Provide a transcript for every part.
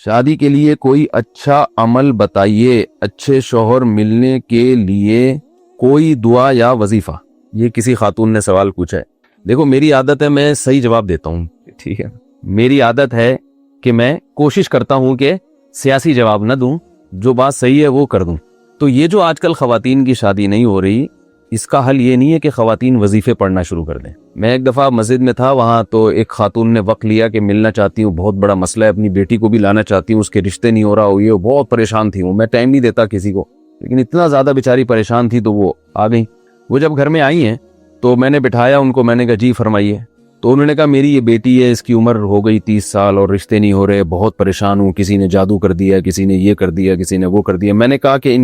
شادی کے لیے کوئی اچھا عمل بتائیے, اچھے شوہر ملنے کے لیے کوئی دعا یا وظیفہ. یہ کسی خاتون نے سوال پوچھا ہے. دیکھو میری عادت ہے میں صحیح جواب دیتا ہوں, ٹھیک ہے. میری عادت ہے کہ میں کوشش کرتا ہوں کہ سیاسی جواب نہ دوں, جو بات صحیح ہے وہ کر دوں. تو یہ جو آج کل خواتین کی شادی نہیں ہو رہی, اس کا حل یہ نہیں ہے کہ خواتین وظیفے پڑھنا شروع کر دیں. میں ایک دفعہ مسجد میں تھا, وہاں تو ایک خاتون نے وقت لیا کہ ملنا چاہتی ہوں, بہت بڑا مسئلہ ہے, اپنی بیٹی کو بھی لانا چاہتی ہوں, اس کے رشتے نہیں ہو رہا ہو, یہ بہت پریشان تھی. میں ٹائم نہیں دیتا کسی کو, لیکن اتنا زیادہ بیچاری پریشان تھی تو وہ آ گئی. وہ جب گھر میں آئی ہیں تو میں نے بٹھایا ان کو, میں نے کہا جی فرمائیے. تو انہوں نے کہا میری یہ بیٹی ہے, اس کی عمر ہو گئی 30 سال اور رشتے نہیں ہو رہے, بہت پریشان ہوں, کسی نے جادو کر دیا, کسی نے یہ کر دیا, کسی نے وہ کر دیا. میں نے کہا کہ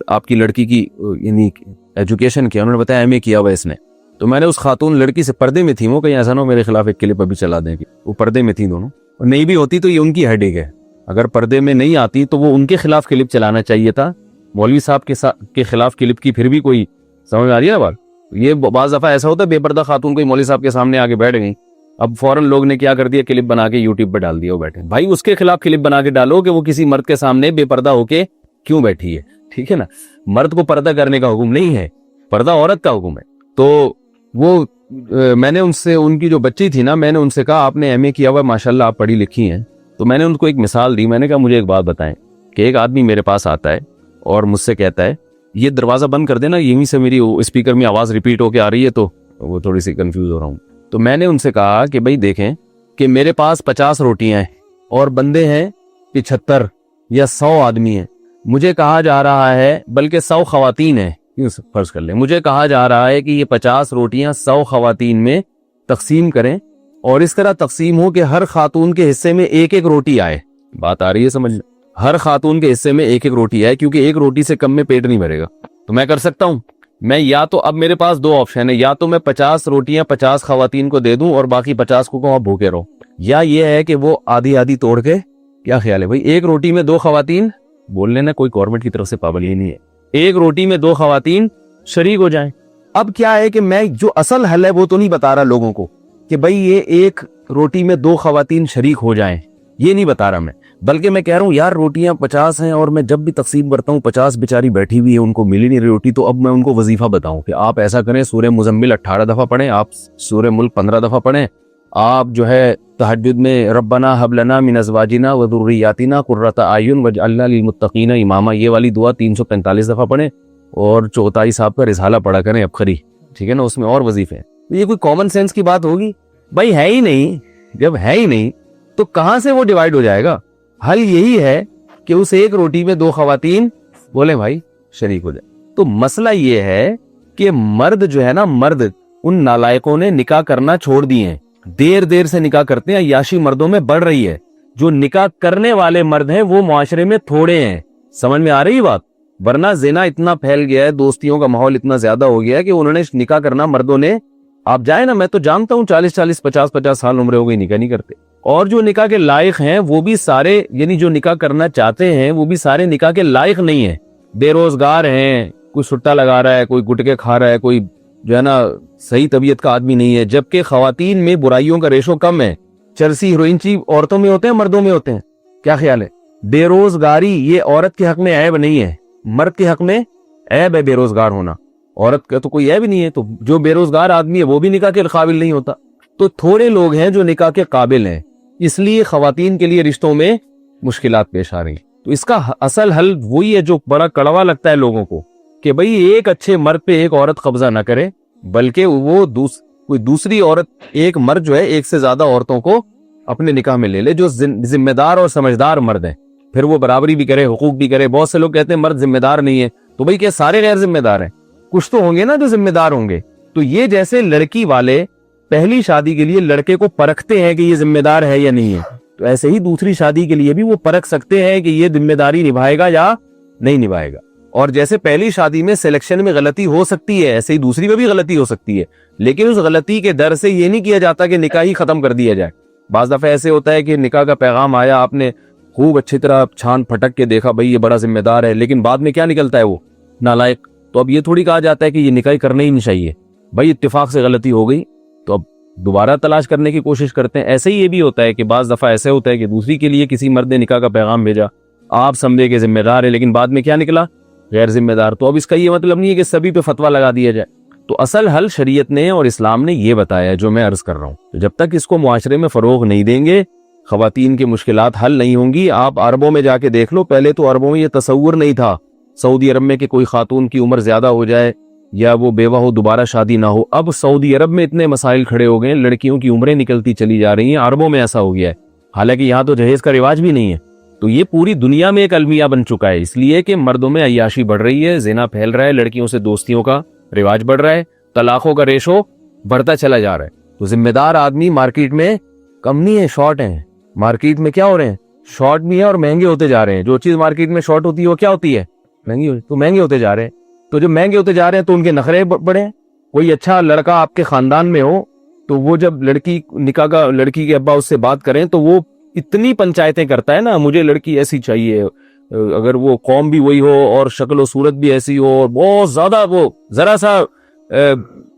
آپ کی لڑکی کی یعنی ایجوکیشن کیا؟ انہوں نے بتایا ایم اے کیا ہوا اس نے. تو میں نے اس خاتون لڑکی سے, پردے میں تھی وہ, کہیں ایسا نہ ہو میرے خلاف ایک کلپ ابھی چلا دیں, کہ وہ پردے میں تھی دونوں, اور نہیں بھی ہوتی تو یہ ان کی ہیڈ ایک ہے. اگر پردے میں نہیں آتی تو وہ ان کے خلاف کلپ چلانا چاہیے تھا, مولوی صاحب کے خلاف کلپ کی. پھر بھی کوئی سمجھ آ رہی ہے نا بات. یہ بعض دفعہ ایسا ہوتا ہے بے پردہ خاتون کوئی مولوی صاحب کے سامنے آگے بیٹھ گئی, اب فوراً لوگ نے کیا کر دیا, کلپ بنا کے یوٹیوب پہ ڈال دیا, وہ بیٹھے. بھائی اس کے خلاف کلپ بنا کے ڈالو کہ وہ کسی مرد کے سامنے بے پردہ ہو کے کیوں بیٹھی ہے, ٹھیک ہے نا. مرد کو پردہ کرنے کا حکم نہیں ہے, پردہ عورت کا حکم ہے. تو وہ میں نے ان سے, ان کی جو بچی تھی نا, میں نے ان سے کہا آپ نے ایم اے کیا ہوا, ماشاءاللہ آپ پڑھی لکھی ہیں. تو میں نے ان کو ایک مثال دی, میں نے کہا مجھے ایک بات بتائیں کہ ایک آدمی میرے پاس آتا ہے اور مجھ سے کہتا ہے یہ دروازہ بند کر دینا, یہیں سے میری اسپیکر میں آواز ریپیٹ ہو کے آ رہی ہے, تو وہ تھوڑی سی کنفیوز ہو رہا ہوں. تو میں نے ان سے کہا کہ بھائی دیکھیں کہ میرے پاس 50 روٹیاں ہیں اور بندے ہیں 75 یا 100 آدمی ہیں. مجھے کہا جا رہا ہے, بلکہ 100 خواتین ہیں, فرض کر لیں, مجھے کہا جا رہا ہے کہ یہ 50 روٹیاں 100 خواتین میں تقسیم کریں, اور اس طرح تقسیم ہو کہ ہر خاتون کے حصے میں ایک ایک روٹی آئے. بات آ رہی ہے سمجھ؟ ہر خاتون کے حصے میں ایک ایک روٹی آئے, کیونکہ ایک روٹی سے کم میں پیٹ نہیں بھرے گا. تو میں کر سکتا ہوں, میں یا تو, اب میرے پاس 2 آپشن ہے, یا تو میں 50 روٹیاں 50 خواتین کو دے دوں اور باقی 50 کو کہوں آپ بھوکے رہو, یا یہ ہے کہ وہ آدھی آدھی توڑ کے, کیا خیال ہے بھائی, ایک روٹی میں 2 خواتین, بول لینا کوئی گورنمنٹ کی طرف سے پابندی نہیں ہے, ایک روٹی میں 2 خواتین شریک ہو جائیں. اب کیا ہے کہ میں جو اصل حل ہے وہ تو نہیں بتا رہا لوگوں کو کہ بھائی یہ ایک روٹی میں 2 خواتین شریک ہو جائیں, یہ نہیں بتا رہا میں, بلکہ میں کہہ رہا ہوں یار روٹیاں 50 ہیں اور میں جب بھی تقسیم کرتا ہوں 50 بیچاری بیٹھی ہوئی ہے, ان کو ملی نہیں روٹی, تو اب میں ان کو وظیفہ بتاؤں کہ آپ ایسا کریں, سورہ مزمل 18 دفعہ پڑھیں, آپ سورہ ملک 15 دفعہ پڑھیں, آپ جو ہے تہجد میں ربنا حب لنا من ازواجنا و ذریاتنا قرۃ اعین واجعلنا للمتقین اماما, یہ والی دعا 345 دفعہ پڑھیں, اور چوتائی صاحب کا رسالہ پڑھا کریں ابخری, ٹھیک ہے نا, اس میں اور وظیفے ہیں. یہ کوئی کامن سینس کی بات ہوگی بھائی؟ ہے ہی نہیں. جب ہے ہی نہیں تو کہاں سے وہ ڈیوائیڈ ہو جائے گا؟ حل یہی ہے کہ اس ایک روٹی میں 2 خواتین بولیں بھائی شریک ہو جائے. تو مسئلہ یہ ہے کہ مرد جو ہے نا, مرد ان نالائقوں نے نکاح کرنا چھوڑ دیے ہیں, دیر سے نکاح کرتے ہیں, عیاشی مردوں میں بڑھ رہی ہے. جو نکاح کرنے والے مرد ہیں وہ معاشرے میں تھوڑے ہیں. سمجھ میں آ رہی بات؟ ورنہ زنا اتنا پھیل گیا ہے, دوستیوں کا ماحول اتنا زیادہ ہو گیا ہے کہ انہوں نے نکاح کرنا, مردوں نے, آپ جائیں نا, میں تو جانتا ہوں 40 50 سال عمریں ہو گئی نکاح نہیں کرتے. اور جو نکاح کے لائق ہیں وہ بھی سارے, یعنی جو نکاح کرنا چاہتے ہیں وہ بھی سارے نکاح کے لائق نہیں ہیں, بے روزگار ہیں, کوئی سٹا لگا رہا ہے, کوئی گٹکے کھا رہا ہے, کوئی جو ہے نا صحیح طبیعت کا آدمی نہیں ہے. جبکہ خواتین میں برائیوں کا ریشو کم ہے, چرسی ہیروئنچی عورتوں میں ہوتے ہیں, مردوں میں ہوتے ہیں. کیا خیال ہے؟ بے روزگاری یہ عورت کے حق میں عیب نہیں ہے, مرد کے حق میں عیب ہے بے روزگار ہونا. عورت کا تو کوئی عیب نہیں ہے, تو جو بے روزگار آدمی ہے وہ بھی نکاح کے قابل نہیں ہوتا. تو تھوڑے لوگ ہیں جو نکاح کے قابل ہیں, اس لیے خواتین کے لیے رشتوں میں مشکلات پیش آ رہی. تو اس کا اصل حل وہی ہے جو بڑا کڑوا لگتا ہے لوگوں کو, کہ بھئی ایک اچھے مرد پہ ایک عورت قبضہ نہ کرے, بلکہ وہ کوئی دوسری عورت, ایک مرد جو ہے ایک سے زیادہ عورتوں کو اپنے نکاح میں لے لے, جو ذمہ دار اور سمجھدار مرد ہیں. پھر وہ برابری بھی کرے, حقوق بھی کرے. بہت سے لوگ کہتے ہیں مرد ذمہ دار نہیں ہے, تو بھئی کیا سارے غیر ذمہ دار ہیں؟ کچھ تو ہوں گے نا جو ذمہ دار ہوں گے. تو یہ جیسے لڑکی والے پہلی شادی کے لیے لڑکے کو پرکھتے ہیں کہ یہ ذمہ دار ہے یا نہیں ہے, تو ایسے ہی دوسری شادی کے لیے بھی وہ پرکھ سکتے ہیں کہ یہ ذمہ داری نبھائے گا یا نہیں نبھائے گا. اور جیسے پہلی شادی میں سلیکشن میں غلطی ہو سکتی ہے, ایسے ہی دوسری میں بھی غلطی ہو سکتی ہے, لیکن اس غلطی کے ڈر سے یہ نہیں کیا جاتا کہ نکاح ہی ختم کر دیا جائے. بعض دفعہ ایسے ہوتا ہے کہ نکاح کا پیغام آیا, آپ نے خوب اچھی طرح چھان پھٹک کے دیکھا بھئی یہ بڑا ذمہ دار ہے, لیکن بعد میں کیا نکلتا ہے وہ نالائق. تو اب یہ تھوڑی کہا جاتا ہے کہ یہ نکاح کرنا ہی نہیں چاہیے, بھئی اتفاق سے غلطی ہو گئی تو اب دوبارہ تلاش کرنے کی کوشش کرتے ہیں. ایسے ہی یہ بھی ہوتا ہے کہ بعض دفعہ ایسے ہوتا ہے کہ دوسری کے لیے کسی مرد نے نکاح کا پیغام بھیجا, آپ سمجھے کہ ذمہ دار ہے, لیکن بعد میں کیا نکلا, غیر ذمہ دار. تو اب اس کا یہ مطلب نہیں ہے کہ سبھی پہ فتویٰ لگا دیا جائے. تو اصل حل شریعت نے اور اسلام نے یہ بتایا جو میں عرض کر رہا ہوں. تو جب تک اس کو معاشرے میں فروغ نہیں دیں گے, خواتین کی مشکلات حل نہیں ہوں گی. آپ عربوں میں جا کے دیکھ لو, پہلے تو عربوں میں یہ تصور نہیں تھا سعودی عرب میں کہ کوئی خاتون کی عمر زیادہ ہو جائے یا وہ بیوہ ہو دوبارہ شادی نہ ہو. اب سعودی عرب میں اتنے مسائل کھڑے ہو گئے, لڑکیوں کی عمریں نکلتی چلی جا رہی ہیں. عربوں میں ایسا ہو گیا ہے, حالانکہ یہاں تو جہیز کا رواج بھی نہیں ہے. تو یہ پوری دنیا میں ایک المیہ بن چکا ہے, اس لیے کہ مردوں میں عیاشی بڑھ رہی ہے, زنا پھیل رہا ہے, لڑکیوں سے دوستیوں کا رواج بڑھ رہا ہے, طلاقوں کا ریشو بڑھتا چلا جا رہا ہے. تو ذمہ دار آدمی مارکیٹ میں کم نہیں ہے, شارٹ ہیں. مارکیٹ میں کیا ہو رہے ہیں, شارٹ بھی ہے اور مہنگے ہوتے جا رہے ہیں. جو چیز مارکیٹ میں شارٹ ہوتی ہے وہ کیا ہوتی ہے, مہنگی ہوتی. تو مہنگے ہوتے جا رہے ہیں. تو جو مہنگے ہوتے جا رہے ہیں تو ان کے نخرے بڑھے. کوئی اچھا لڑکا آپ کے خاندان میں ہو تو وہ جب لڑکی نکاح کا, لڑکی کے ابا اس سے بات کریں تو وہ اتنی پنچایتیں کرتا ہے نا, مجھے لڑکی ایسی چاہیے, اگر وہ قوم بھی وہی ہو اور شکل و صورت بھی ایسی ہو اور بہت زیادہ وہ ذرا سا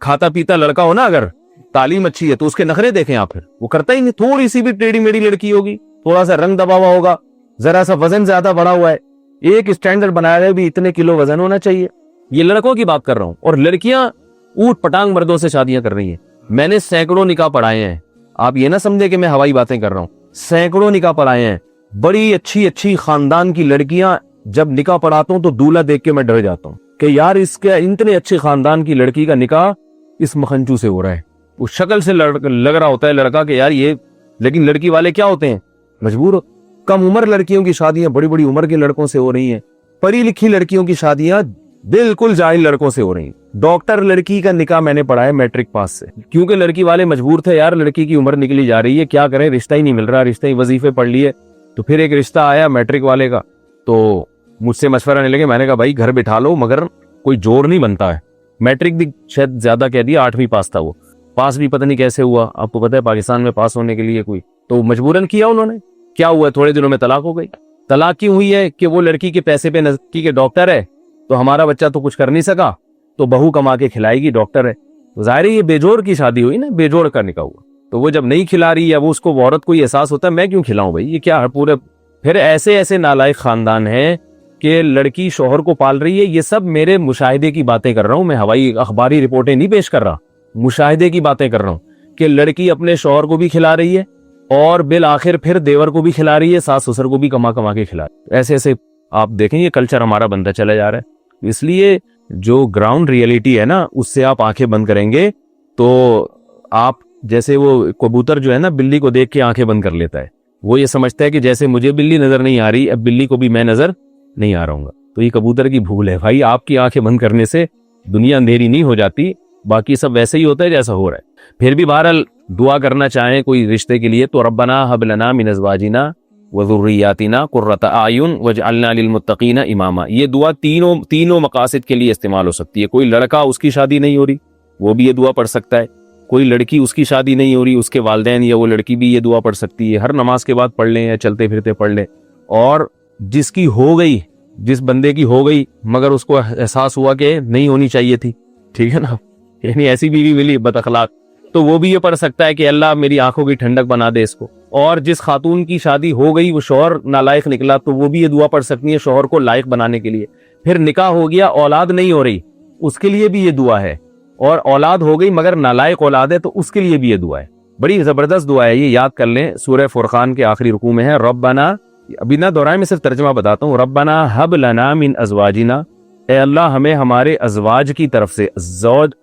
کھاتا پیتا لڑکا ہو نا, اگر تعلیم اچھی ہے تو اس کے نخرے دیکھیں آپ. پھر وہ کرتا ہی نہیں. تھوڑی سی بھی ٹیڑھی میڑھی لڑکی ہوگی, تھوڑا سا رنگ دبا ہوا ہوگا, ذرا سا وزن زیادہ بڑا ہوا ہے, ایک اسٹینڈرڈ بنایا ہے بھی اتنے کلو وزن ہونا چاہیے. یہ لڑکوں کی بات کر رہا ہوں. اور لڑکیاں اوٹ پٹانگ مردوں سے شادیاں کر رہی ہیں. میں نے سینکڑوں نکاح پڑھائے ہیں, آپ یہ نہ سمجھے کہ میں ہوائی باتیں کر رہا ہوں. سینکڑوں نکاح پڑھائے ہیں. بڑی اچھی اچھی خاندان کی لڑکیاں, جب نکاح پڑھاتا ہوں تو دولہا دیکھ کے میں ڈر جاتا ہوں کہ یار اس کے اتنے اچھے خاندان کی لڑکی کا نکاح اس مکھنچو سے ہو رہا ہے. اس شکل سے لگ رہا ہوتا ہے لڑکا کہ یار یہ, لیکن لڑکی والے کیا ہوتے ہیں, مجبور. کم عمر لڑکیوں کی شادیاں بڑی بڑی عمر کے لڑکوں سے ہو رہی ہیں. پڑھی لکھی لڑکیوں کی شادیاں بالکل جاہل لڑکوں سے ہو رہی ہیں. ڈاکٹر لڑکی کا نکاح میں نے پڑھا ہے میٹرک پاس سے, کیونکہ لڑکی والے مجبور تھے, یار لڑکی کی عمر نکلی جا رہی ہے, کیا کریں, رشتہ ہی نہیں مل رہا, رشتہ ہی وظیفے پڑھ لیے. تو پھر ایک رشتہ آیا میٹرک والے کا, تو مجھ سے مشورہ نہیں لگے. میں نے کہا بھائی گھر بٹھا لو, مگر کوئی جوڑ نہیں بنتا ہے. میٹرک بھی شاید زیادہ کہہ دیا, 8ویں پاس تھا, وہ پاس بھی پتہ نہیں کیسے ہوا. آپ کو پتہ ہے پاکستان میں پاس ہونے کے لیے کوئی, تو مجبوراً کیا انہوں نے. کیا ہوا, تھوڑے دنوں میں طلاق ہو گئی. طلاق کیوں ہوئی ہے کہ وہ لڑکی کے پیسے پہ نزدیکی کے ڈاکٹر ہے, تو ہمارا بچہ تو کچھ کر نہیں سکا, تو بہو کما کے کھلائے گی, ڈاکٹر ہے. تو ظاہر ہے یہ بے جوڑ کی شادی ہوئی نا, بے جوڑ کا نکاح ہوا. تو وہ جب نہیں کھلا رہی, یا وہ اس کو عورت کو یہ احساس ہوتا ہے میں کیوں کھلاؤں بھائی, یہ کیا پورے. پھر ایسے ایسے نالائق خاندان ہیں کہ لڑکی شوہر کو پال رہی ہے. یہ سب میرے مشاہدے کی باتیں کر رہا ہوں میں, ہوائی اخباری رپورٹیں نہیں پیش کر رہا, مشاہدے کی باتیں کر رہا ہوں کہ لڑکی اپنے شوہر کو بھی کھلا رہی ہے اور بالآخر پھر دیور کو بھی کھلا رہی ہے, ساس سسر کو بھی کما کما کے کھلا رہی ہے. ایسے ایسے آپ دیکھیں یہ کلچر ہمارا بنتا چلا جا رہا ہے. اس لیے جو گراؤنڈ ریئلٹی ہے نا, اس سے آپ آنکھیں بند کریں گے تو آپ, جیسے وہ کبوتر جو ہے نا بلی کو دیکھ کے آنکھیں بند کر لیتا ہے, وہ یہ سمجھتا ہے کہ جیسے مجھے بلی نظر نہیں آ رہی, اب بلی کو بھی میں نظر نہیں آ رہا ہوں گا. تو یہ کبوتر کی بھول ہے بھائی. آپ کی آنکھیں بند کرنے سے دنیا اندھیری نہیں ہو جاتی, باقی سب ویسے ہی ہوتا ہے جیسا ہو رہا ہے. پھر بھی بہرحال دعا کرنا چاہیں کوئی رشتے کے لیے تو ربنا ہب لنا من ازواجنا وذریاتنا قرۃ اعین واجعلنا للمتقین اماما. یہ دعا تینوں مقاصد کے لیے استعمال ہو سکتی ہے. کوئی لڑکا اس کی شادی نہیں ہو رہی, وہ بھی یہ دعا پڑھ سکتا ہے. کوئی لڑکی اس کی شادی نہیں ہو رہی, اس کے والدین یا وہ لڑکی بھی یہ دعا پڑھ سکتی ہے. ہر نماز کے بعد پڑھ لیں یا چلتے پھرتے پڑھ لیں. اور جس کی ہو گئی, جس بندے کی ہو گئی مگر اس کو احساس ہوا کہ نہیں ہونی چاہیے تھی, ٹھیک ہے نا, یعنی ایسی بیوی ملی بد اخلاق, تو وہ بھی یہ پڑھ سکتا ہے کہ اللہ میری آنکھوں کی ٹھنڈک بنا دے اس کو. اور جس خاتون کی شادی ہو گئی وہ شوہر نالائق نکلا, تو وہ بھی یہ دعا پڑھ سکتی ہے شوہر کو لائق بنانے کے لیے. پھر نکاح ہو گیا, اولاد نہیں ہو رہی, اس کے لیے بھی یہ دعا ہے. اور اولاد ہو گئی مگر نالائق اولاد ہے, تو اس کے لیے بھی یہ دعا ہے. بڑی زبردست دعا ہے, یہ یاد کر لیں. سورہ فرقان کے آخری رکوع میں ہے, ربنا, ابھی نہ دہرائیں, میں صرف ترجمہ بتاتا ہوں. ربنا ہب لنا من ازواجنا, اے اللہ ہمیں ہمارے ازواج کی طرف سے.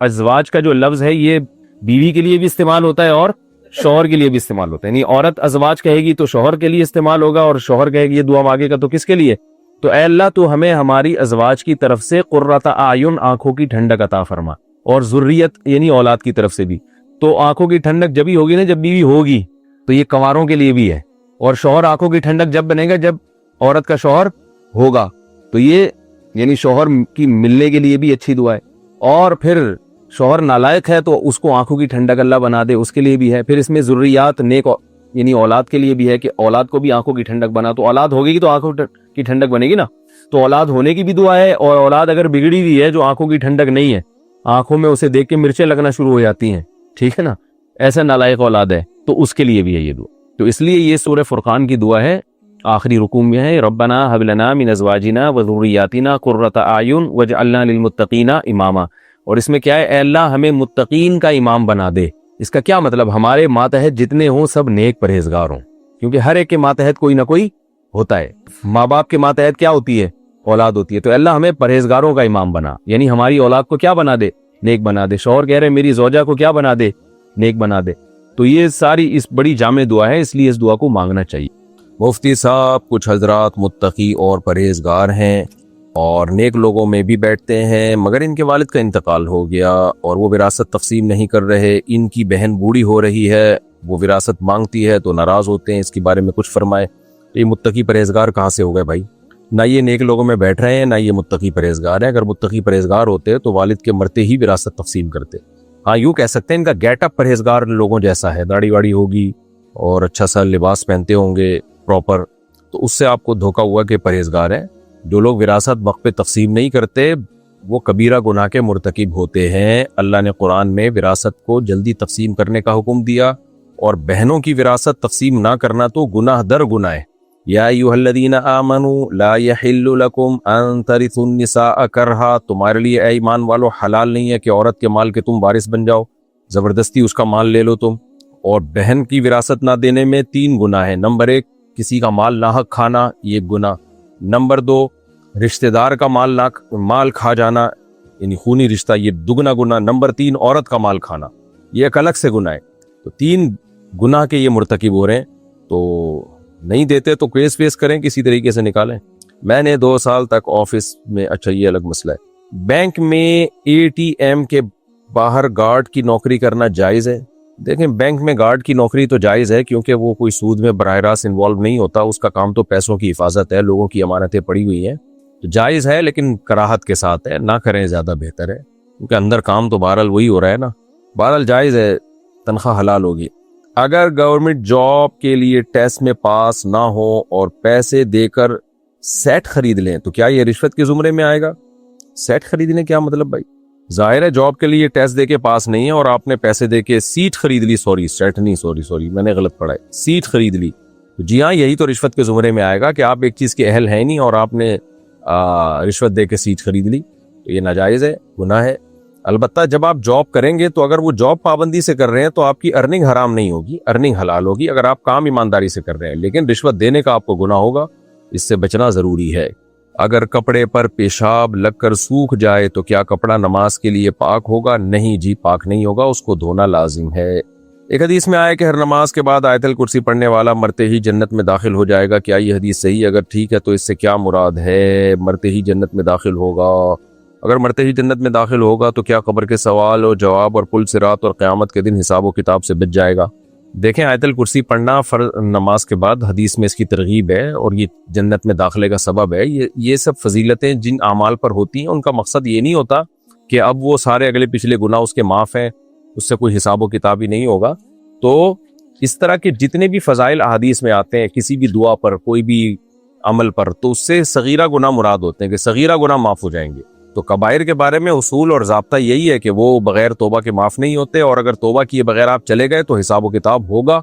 ازواج کا جو لفظ ہے یہ بیوی کے لیے بھی استعمال ہوتا ہے اور شوہر کے لیے بھی استعمال ہوتا ہے. یعنی عورت ازواج کہے گی تو شوہر کے لیے استعمال ہوگا, اور شوہر کہے گی یہ دعا مانگے گا تو کس کے لیے. تو اے اللہ تو ہمیں ہماری ازواج کی طرف سے قرۃ اعین, آنکھوں کی ٹھنڈک عطا فرما, اور ذریت یعنی اولاد کی طرف سے بھی. تو آنکھوں کی ٹھنڈک جبھی ہوگی نا جب بیوی ہوگی, تو یہ کنواروں کے لیے بھی ہے. اور شوہر آنکھوں کی ٹھنڈک جب بنے گا جب عورت کا شوہر ہوگا, تو یہ یعنی شوہر کی ملنے کے لیے بھی اچھی دعا ہے. اور پھر شوہر نالائق ہے تو اس کو آنکھوں کی ٹھنڈک اللہ بنا دے, اس کے لیے بھی ہے. پھر اس میں ذریات نیک یعنی اولاد کے لیے بھی ہے کہ اولاد کو بھی آنکھوں کی ٹھنڈک بنا. تو اولاد ہوگی تو آنکھوں کی ٹھنڈک بنے گی نا, تو اولاد ہونے کی بھی دعا ہے. اور اولاد اگر بگڑی ہوئی ہے جو آنکھوں کی ٹھنڈک نہیں ہے, آنکھوں میں اسے دیکھ کے مرچیں لگنا شروع ہو جاتی ہیں, ٹھیک ہے نا, ایسا نالائق اولاد ہے تو اس کے لیے بھی ہے یہ دعا. تو اس لیے یہ سورہ فرقان کی دعا ہے, آخری رکوع میں ہے, ربنا ھب لنا من ازواجنا وذریاتنا قرۃ اعین واجعلنا للمتقین اماما. اور اس میں کیا ہے, اے اللہ ہمیں متقین کا امام بنا دے. اس کا کیا مطلب, ہمارے ماتحت جتنے ہوں سب نیک پرہیزگار ہوں, کیونکہ ہر ایک کے ماتحت کوئی نہ کوئی ہوتا ہے. ماں باپ کے ماتحت کیا ہوتی ہے, اولاد ہوتی ہے. تو اللہ ہمیں پرہیزگاروں کا امام بنا, یعنی ہماری اولاد کو کیا بنا دے, نیک بنا دے. شوہر کہہ رہے ہیں میری زوجہ کو کیا بنا دے, نیک بنا دے. تو یہ ساری اس بڑی جامع دعا ہے, اس لیے اس دعا کو مانگنا چاہیے. مفتی صاحب کچھ حضرات متقی اور پرہیزگار ہیں اور نیک لوگوں میں بھی بیٹھتے ہیں, مگر ان کے والد کا انتقال ہو گیا اور وہ وراثت تقسیم نہیں کر رہے. ان کی بہن بوڑھی ہو رہی ہے, وہ وراثت مانگتی ہے تو ناراض ہوتے ہیں. اس کے بارے میں کچھ فرمائے. یہ متقی پرہیزگار کہاں سے ہو گئے بھائی؟ نہ یہ نیک لوگوں میں بیٹھ رہے ہیں, نہ یہ متقی پرہیزگار ہیں. اگر متقی پرہیزگار ہوتے تو والد کے مرتے ہی وراثت تقسیم کرتے. ہاں یوں کہہ سکتے ہیں ان کا گیٹ اپ پرہیزگار لوگوں جیسا ہے, داڑھی واڑی ہوگی اور اچھا سا لباس پہنتے ہوں گے پراپر, تو اس سے آپ کو دھوکا ہوا کہ پرہیزگار ہیں. جو لوگ وراثت وقت پہ تقسیم نہیں کرتے وہ کبیرہ گناہ کے مرتکب ہوتے ہیں. اللہ نے قرآن میں وراثت کو جلدی تقسیم کرنے کا حکم دیا, اور بہنوں کی وراثت تقسیم نہ کرنا تو گناہ در گناہ ہے. یا ایھا الذین آمنوا لا یحل لکم ان ترثوا النساء کرہا, تمہارے لیے اے ایمان والو حلال نہیں ہے کہ عورت کے مال کے تم وارث بن جاؤ, زبردستی اس کا مال لے لو تم. اور بہن کی وراثت نہ دینے میں 3 گناہ ہیں. نمبر 1 کسی کا مال ناحق کھانا, یہ گناہ. نمبر 2 رشتہ دار کا مال کھا جانا یعنی خونی رشتہ, یہ دگنا گناہ. نمبر 3 عورت کا مال کھانا, یہ ایک الگ سے گناہ ہے. تو 3 گناہ کے یہ مرتکب ہو رہے ہیں, تو نہیں دیتے تو کیس فیس کریں, کسی طریقے سے نکالیں. میں نے 2 سال تک آفس میں, اچھا یہ الگ مسئلہ ہے. بینک میں ATM کے باہر گارڈ کی نوکری کرنا جائز ہے؟ دیکھیں بینک میں گارڈ کی نوکری تو جائز ہے کیونکہ وہ کوئی سود میں براہ راست انوالو نہیں ہوتا, اس کا کام تو پیسوں کی حفاظت ہے, لوگوں کی امانتیں پڑی ہوئی ہیں, تو جائز ہے لیکن کراہت کے ساتھ ہے, نہ کریں زیادہ بہتر ہے, کیونکہ اندر کام تو بہرحال وہی ہو رہا ہے نا. بہرحال جائز ہے, تنخواہ حلال ہوگی. اگر گورنمنٹ جاب کے لیے ٹیسٹ میں پاس نہ ہو اور پیسے دے کر سیٹ خرید لیں تو کیا یہ رشوت کے زمرے میں آئے گا؟ سیٹ خریدنے کیا مطلب بھائی؟ ظاہر ہے جاب کے لیے ٹیسٹ دے کے پاس نہیں ہے اور آپ نے پیسے دے کے سیٹ خرید لی, سیٹ نہیں, سوری میں نے غلط پڑھا ہے, سیٹ خرید لی. جی ہاں, یہی تو رشوت کے زمرے میں آئے گا کہ آپ ایک چیز کے اہل ہیں نہیں اور آپ نے رشوت دے کے سیٹ خرید لی, تو یہ ناجائز ہے, گناہ ہے. البتہ جب آپ جاب کریں گے تو اگر وہ جاب پابندی سے کر رہے ہیں تو آپ کی ارننگ حرام نہیں ہوگی, ارننگ حلال ہوگی اگر آپ کام ایمانداری سے کر رہے ہیں, لیکن رشوت دینے کا آپ کو گناہ ہوگا, اس سے بچنا ضروری ہے. اگر کپڑے پر پیشاب لگ کر سوکھ جائے تو کیا کپڑا نماز کے لیے پاک ہوگا؟ نہیں جی, پاک نہیں ہوگا, اس کو دھونا لازم ہے. ایک حدیث میں آیا کہ ہر نماز کے بعد آیت الکرسی پڑھنے والا مرتے ہی جنت میں داخل ہو جائے گا. کیا یہ حدیث صحیح؟ اگر ٹھیک ہے تو اس سے کیا مراد ہے؟ مرتے ہی جنت میں داخل ہوگا, اگر مرتے ہی جنت میں داخل ہوگا تو کیا قبر کے سوال اور جواب اور پل صراط اور قیامت کے دن حساب و کتاب سے بچ جائے گا؟ دیکھیں آیت الکرسی پڑھنا فرض نماز کے بعد حدیث میں اس کی ترغیب ہے اور یہ جنت میں داخلے کا سبب ہے. یہ سب فضیلتیں جن اعمال پر ہوتی ہیں ان کا مقصد یہ نہیں ہوتا کہ اب وہ سارے اگلے پچھلے گناہ اس کے معاف ہیں, اس سے کوئی حساب و کتاب ہی نہیں ہوگا. تو اس طرح کے جتنے بھی فضائل احادیث میں آتے ہیں کسی بھی دعا پر, کوئی بھی عمل پر, تو اس سے صغیرہ گناہ مراد ہوتے ہیں کہ صغیرہ گناہ معاف ہو جائیں گے. تو کبائر کے بارے میں اصول اور ضابطہ یہی ہے کہ وہ بغیر توبہ کے معاف نہیں ہوتے, اور اگر توبہ کیے بغیر آپ چلے گئے تو حساب و کتاب ہوگا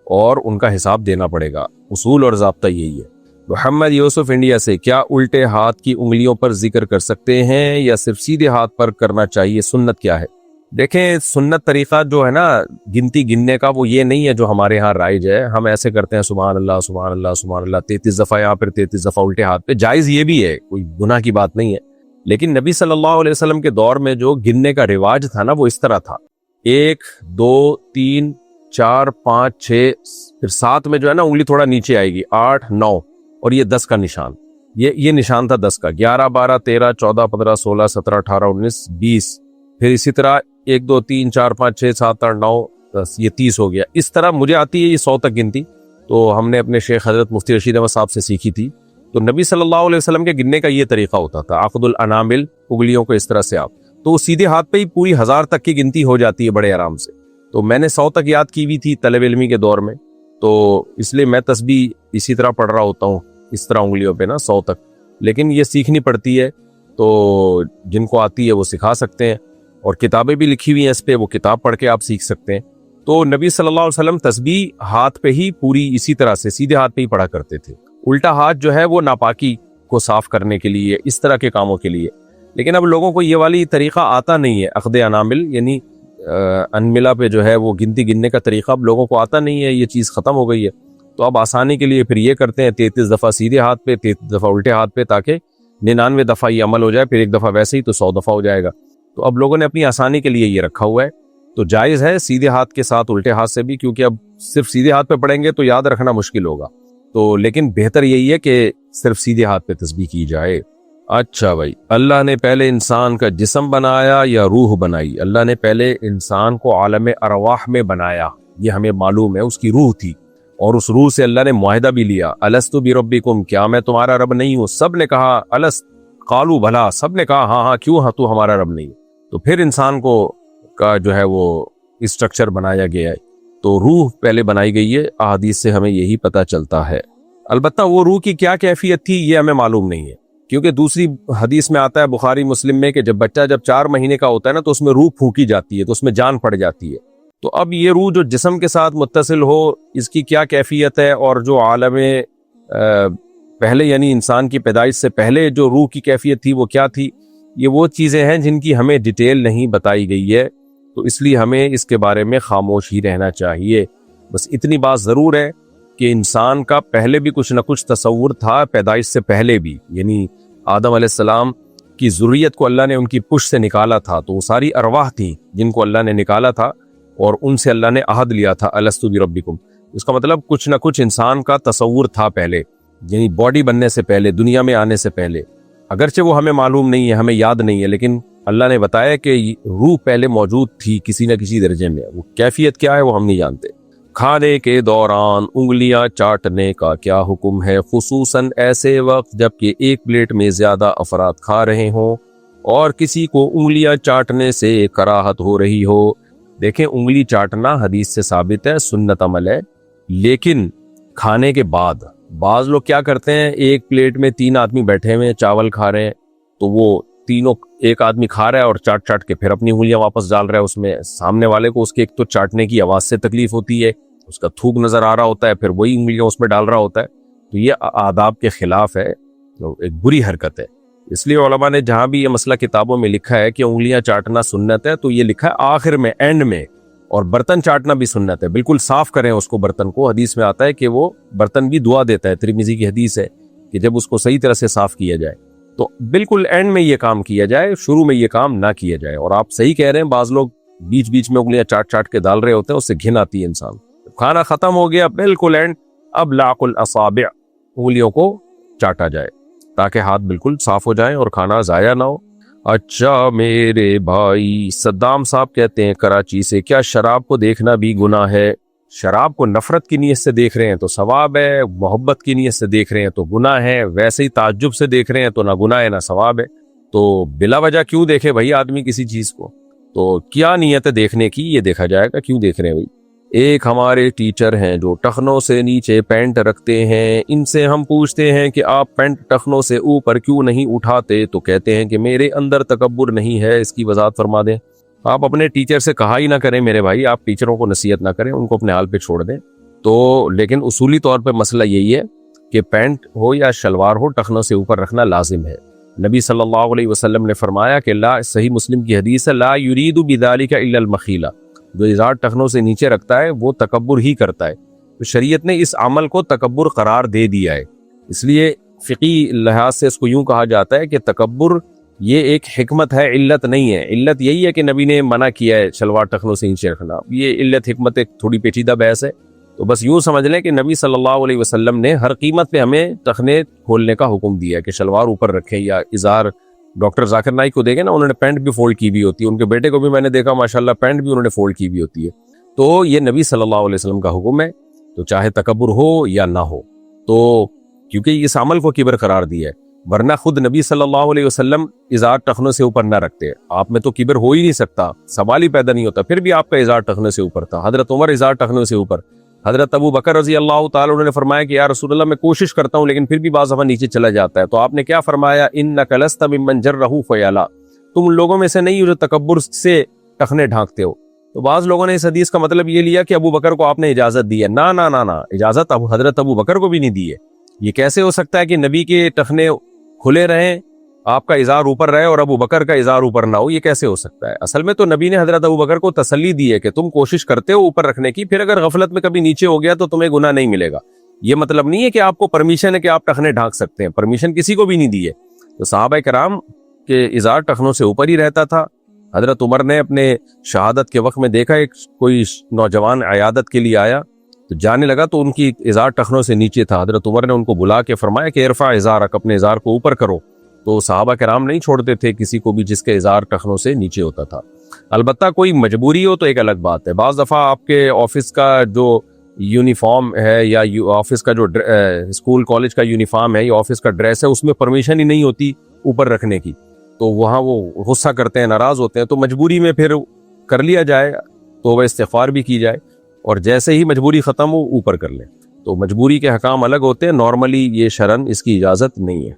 اور ان کا حساب دینا پڑے گا. اصول اور ضابطہ یہی ہے. محمد یوسف انڈیا سے, کیا الٹے ہاتھ کی انگلیوں پر ذکر کر سکتے ہیں یا صرف سیدھے ہاتھ پر کرنا چاہیے؟ سنت کیا ہے؟ دیکھیں سنت طریقہ جو ہے نا گنتی گننے کا, وہ یہ نہیں ہے جو ہمارے ہاں رائج ہے. ہم ایسے کرتے ہیں سبحان اللہ سبحان اللہ سبحان اللہ 33 دفعہ یا پھر 33 دفعہ الٹے ہاتھ پہ. جائز یہ بھی ہے, کوئی گناہ کی بات نہیں ہے, لیکن نبی صلی اللہ علیہ وسلم کے دور میں جو گننے کا رواج تھا نا وہ اس طرح تھا, 1 2 3 4 5 6 پھر 7 میں جو ہے نا انگلی تھوڑا نیچے آئے گی, 8 9 اور یہ 10 کا نشان, یہ نشان تھا 10 کا, 11 12 13 14 15 16 17 18 19 20, پھر اسی طرح 1 2 3 4 5 6 7 8 9 10, یہ 30 ہو گیا. اس طرح مجھے آتی ہے یہ 100 تک گنتی, تو ہم نے اپنے شیخ حضرت مفتی رشید احمد صاحب سے سیکھی تھی. تو نبی صلی اللہ علیہ وسلم کے گننے کا یہ طریقہ ہوتا تھا, عقد الانامل, انگلیوں کو اس طرح سے آپ, تو سیدھے ہاتھ پہ ہی پوری 1000 تک کی گنتی ہو جاتی ہے بڑے آرام سے. تو میں نے 100 تک یاد کی ہوئی تھی طلب علمی کے دور میں, تو اس لیے میں تسبیح اسی طرح پڑھ رہا ہوتا ہوں, اس طرح انگلیوں پہ نا 100 تک. لیکن یہ سیکھنی پڑتی ہے, تو جن کو آتی ہے وہ سکھا سکتے ہیں, اور کتابیں بھی لکھی ہوئی ہیں اس پہ, وہ کتاب پڑھ کے آپ سیکھ سکتے ہیں. تو نبی صلی اللہ علیہ وسلم تسبیح ہاتھ پہ ہی پوری اسی طرح سے سیدھے ہاتھ پہ ہی پڑھا کرتے تھے. الٹا ہاتھ جو ہے وہ ناپاکی کو صاف کرنے کے لیے، اس طرح کے کاموں کے لیے. لیکن اب لوگوں کو یہ والی طریقہ آتا نہیں ہے، اخذ انامل یعنی انملا پہ جو ہے وہ گنتی گننے کا طریقہ اب لوگوں کو آتا نہیں ہے، یہ چیز ختم ہو گئی ہے. تو اب آسانی کے لیے پھر یہ کرتے ہیں 33 دفعہ سیدھے ہاتھ پہ، 33 دفعہ الٹے ہاتھ پہ، تاکہ 99 دفعہ یہ عمل ہو جائے، پھر ایک دفعہ ویسے ہی تو 100 دفعہ ہو جائے گا. تو اب لوگوں نے اپنی آسانی کے لیے یہ رکھا ہوا ہے. تو جائز ہے سیدھے ہاتھ کے ساتھ الٹے ہاتھ سے بھی، کیونکہ اب صرف سیدھے ہاتھ پہ پڑھیں گے تو یاد رکھنا مشکل ہوگا. تو لیکن بہتر یہی ہے کہ صرف سیدھے ہاتھ پہ تسبیح کی جائے. اچھا بھائی، اللہ نے پہلے انسان کا جسم بنایا یا روح بنائی؟ اللہ نے پہلے انسان کو عالم ارواح میں بنایا، یہ ہمیں معلوم ہے. اس کی روح تھی، اور اس روح سے اللہ نے معاہدہ بھی لیا، الست بربکم، کیا میں تمہارا رب نہیں ہوں؟ سب نے کہا الست، قالوا بھلا، سب نے کہا ہاں ہاں، کیوں ہاں تو ہمارا رب نہیں. تو پھر انسان کو کا جو ہے وہ اسٹرکچر بنایا گیا ہے. تو روح پہلے بنائی گئی ہے، احادیث سے ہمیں یہی پتہ چلتا ہے. البتہ وہ روح کی کیا کیفیت تھی یہ ہمیں معلوم نہیں ہے، کیونکہ دوسری حدیث میں آتا ہے بخاری مسلم میں کہ جب بچہ 4 مہینے کا ہوتا ہے نا تو اس میں روح پھونکی جاتی ہے، تو اس میں جان پڑ جاتی ہے. تو اب یہ روح جو جسم کے ساتھ متصل ہو، اس کی کیا کیفیت ہے؟ اور جو عالم پہلے یعنی انسان کی پیدائش سے پہلے جو روح کی کیفیت تھی وہ کیا تھی؟ یہ وہ چیزیں ہیں جن کی ہمیں ڈیٹیل نہیں بتائی گئی ہے، تو اس لیے ہمیں اس کے بارے میں خاموش ہی رہنا چاہیے. بس اتنی بات ضرور ہے کہ انسان کا پہلے بھی کچھ نہ کچھ تصور تھا، پیدائش سے پہلے بھی، یعنی آدم علیہ السلام کی ذریت کو اللہ نے ان کی پشت سے نکالا تھا، تو وہ ساری ارواح تھیں جن کو اللہ نے نکالا تھا، اور ان سے اللہ نے عہد لیا تھا الست بربکم. اس کا مطلب کچھ نہ کچھ انسان کا تصور تھا پہلے، یعنی باڈی بننے سے پہلے، دنیا میں آنے سے پہلے. اگرچہ وہ ہمیں معلوم نہیں ہے، ہمیں یاد نہیں ہے، لیکن اللہ نے بتایا کہ روح پہلے موجود تھی کسی نہ کسی درجے میں. وہ کیفیت کیا ہے وہ ہم نہیں جانتے. کھانے کے دوران انگلیاں چاٹنے کا کیا حکم ہے، خصوصاً ایسے وقت جب کہ ایک پلیٹ میں زیادہ افراد کھا رہے ہوں اور کسی کو انگلیاں چاٹنے سے کراہت ہو رہی ہو؟ دیکھیں، انگلی چاٹنا حدیث سے ثابت ہے، سنت عمل ہے. لیکن کھانے کے بعد بعض لوگ کیا کرتے ہیں، ایک پلیٹ میں 3 آدمی بیٹھے ہوئے ہیں، چاول کھا رہے ہیں، تو وہ تینوں، ایک آدمی کھا رہا ہے اور چاٹ چاٹ کے پھر اپنی انگلیاں واپس ڈال رہا ہے اس میں. سامنے والے کو اس کے ایک تو چاٹنے کی آواز سے تکلیف ہوتی ہے، اس کا تھوک نظر آ رہا ہوتا ہے، پھر وہی انگلیاں اس میں ڈال رہا ہوتا ہے. تو یہ آداب کے خلاف ہے، ایک بری حرکت ہے. اس لیے علماء نے جہاں بھی یہ مسئلہ کتابوں میں لکھا ہے کہ انگلیاں چاٹنا سنت ہے، تو یہ لکھا ہے آخر میں، اینڈ میں. اور برتن چاٹنا بھی سنت ہے، بالکل صاف کریں اس کو، برتن کو. حدیث میں آتا ہے کہ وہ برتن بھی دعا دیتا ہے، ترمذی کی حدیث ہے کہ جب اس کو صحیح طرح سے صاف کیا جائے تو بالکل اینڈ میں یہ کام کیا جائے، شروع میں یہ کام نہ کیا جائے. اور آپ صحیح کہہ رہے ہیں، بعض لوگ بیچ بیچ میں انگلیاں چاٹ چاٹ کے ڈال رہے ہوتے ہیں، اس سے گھن آتی ہے انسان. کھانا ختم ہو گیا، بالکل اینڈ، اب لاق الاصابع، انگلیوں کو چاٹا جائے تاکہ ہاتھ بالکل صاف ہو جائیں اور کھانا ضائع نہ ہو. اچھا میرے بھائی، صدام صاحب کہتے ہیں کراچی سے، کیا شراب کو دیکھنا بھی گناہ ہے؟ شراب کو نفرت کی نیت سے دیکھ رہے ہیں تو ثواب ہے، محبت کی نیت سے دیکھ رہے ہیں تو گناہ ہے، ویسے ہی تعجب سے دیکھ رہے ہیں تو نہ گناہ ہے نہ ثواب ہے. تو بلا وجہ کیوں دیکھے بھائی آدمی کسی چیز کو؟ تو کیا نیت ہے دیکھنے کی، یہ دیکھا جائے گا، کیوں دیکھ رہے ہیں بھائی. ایک ہمارے ٹیچر ہیں جو ٹخنوں سے نیچے پینٹ رکھتے ہیں، ان سے ہم پوچھتے ہیں کہ آپ پینٹ ٹخنوں سے اوپر کیوں نہیں اٹھاتے، تو کہتے ہیں کہ میرے اندر تکبر نہیں ہے. اس کی وضاحت فرما دیں. آپ اپنے ٹیچر سے کہا ہی نہ کریں میرے بھائی، آپ ٹیچروں کو نصیحت نہ کریں، ان کو اپنے حال پہ چھوڑ دیں. تو لیکن اصولی طور پہ مسئلہ یہی ہے کہ پینٹ ہو یا شلوار ہو، ٹخنوں سے اوپر رکھنا لازم ہے. نبی صلی اللہ علیہ وسلم نے فرمایا کہ صحیح مسلم کی حدیث ہے، لا یرید بذالک الا المخیلہ، جو ازار ٹخنوں سے نیچے رکھتا ہے وہ تکبر ہی کرتا ہے. تو شریعت نے اس عمل کو تکبر قرار دے دیا ہے. اس لیے فقی لحاظ سے اس کو یوں کہا جاتا ہے کہ تکبر یہ ایک حکمت ہے، علت نہیں ہے. علت یہی ہے کہ نبی نے منع کیا ہے شلوار ٹخنوں سے نیچے رکھنا. یہ علت حکمت ایک تھوڑی پیچیدہ بحث ہے. تو بس یوں سمجھ لیں کہ نبی صلی اللہ علیہ وسلم نے ہر قیمت پہ ہمیں ٹخنے کھولنے کا حکم دیا ہے کہ شلوار اوپر رکھیں یا ازار. ڈاکٹر ذاکر نائک کو دیکھیں نا، انہوں نے پینٹ بھی فولڈ کی بھی ہوتی ہے، ان کے بیٹے کو بھی میں نے دیکھا ماشاءاللہ پینٹ بھی انہوں نے فولڈ کی بھی ہوتی ہے. تو یہ نبی صلی اللہ علیہ وسلم کا حکم ہے، تو چاہے تکبر ہو یا نہ ہو، تو کیونکہ اس عمل کو کبر قرار دیا ہے. ورنہ خود نبی صلی اللہ علیہ وسلم ازار ٹخنوں سے اوپر نہ رکھتے. آپ میں تو کبر ہو ہی نہیں سکتا، سوال ہی پیدا نہیں ہوتا. پھر بھی آپ کا ازار ٹخنوں سے اوپر تھا. حضرت عمر ازار ٹخنوں سے اوپر. حضرت ابو بکر رضی اللہ تعالی عنہ نے فرمایا کہ یا رسول اللہ، میں کوشش کرتا ہوں لیکن پھر بھی بعض دفعہ نیچے چلا جاتا ہے. تو آپ نے کیا فرمایا؟ انک لست ممن جرہ خیالا، تم لوگوں میں سے نہیں ہو جو تکبر سے ٹخنے ڈھانکتے ہو. تو بعض لوگوں نے اس حدیث کا مطلب یہ لیا کہ ابو بکر کو آپ نے اجازت دی ہے. نا نا نا نا، اجازت حضرت ابو بکر کو بھی نہیں دی ہے. یہ کیسے ہو سکتا ہے کہ نبی کے ٹخنے کھلے رہیں، آپ کا ازار اوپر رہے اور ابو بکر کا ازار اوپر نہ ہو؟ یہ کیسے ہو سکتا ہے؟ اصل میں تو نبی نے حضرت ابو بکر کو تسلی دی ہے کہ تم کوشش کرتے ہو اوپر رکھنے کی، پھر اگر غفلت میں کبھی نیچے ہو گیا تو تمہیں گناہ نہیں ملے گا. یہ مطلب نہیں ہے کہ آپ کو پرمیشن ہے کہ آپ ٹخنے ڈھانک سکتے ہیں، پرمیشن کسی کو بھی نہیں دی ہے. تو صحابہ کرام کے ازار ٹخنوں سے اوپر ہی رہتا تھا. حضرت عمر نے اپنے شہادت کے وقت میں دیکھا ایک کوئی نوجوان عیادت کے لیے آیا تو جانے لگا تو ان کی ازار ٹخنوں سے نیچے تھا. حضرت عمر نے ان کو بلا کے فرمایا کہ ارفع ازارک، اپنے ازار کو اوپر کرو. تو صحابہ کرام نہیں چھوڑتے تھے کسی کو بھی جس کے ازار ٹخنوں سے نیچے ہوتا تھا. البتہ کوئی مجبوری ہو تو ایک الگ بات ہے. بعض دفعہ آپ کے آفس کا جو یونیفارم ہے یا آفس کا جو اسکول کالج کا یونیفارم ہے یا آفس کا ڈریس ہے، اس میں پرمیشن ہی نہیں ہوتی اوپر رکھنے کی، تو وہاں وہ غصہ کرتے ہیں، ناراض ہوتے ہیں. تو مجبوری میں پھر کر لیا جائے، توبہ استغفار بھی کی جائے، اور جیسے ہی مجبوری ختم ہو اوپر کر لیں. تو مجبوری کے حکام الگ ہوتے ہیں، نارملی یہ شرعن اس کی اجازت نہیں ہے.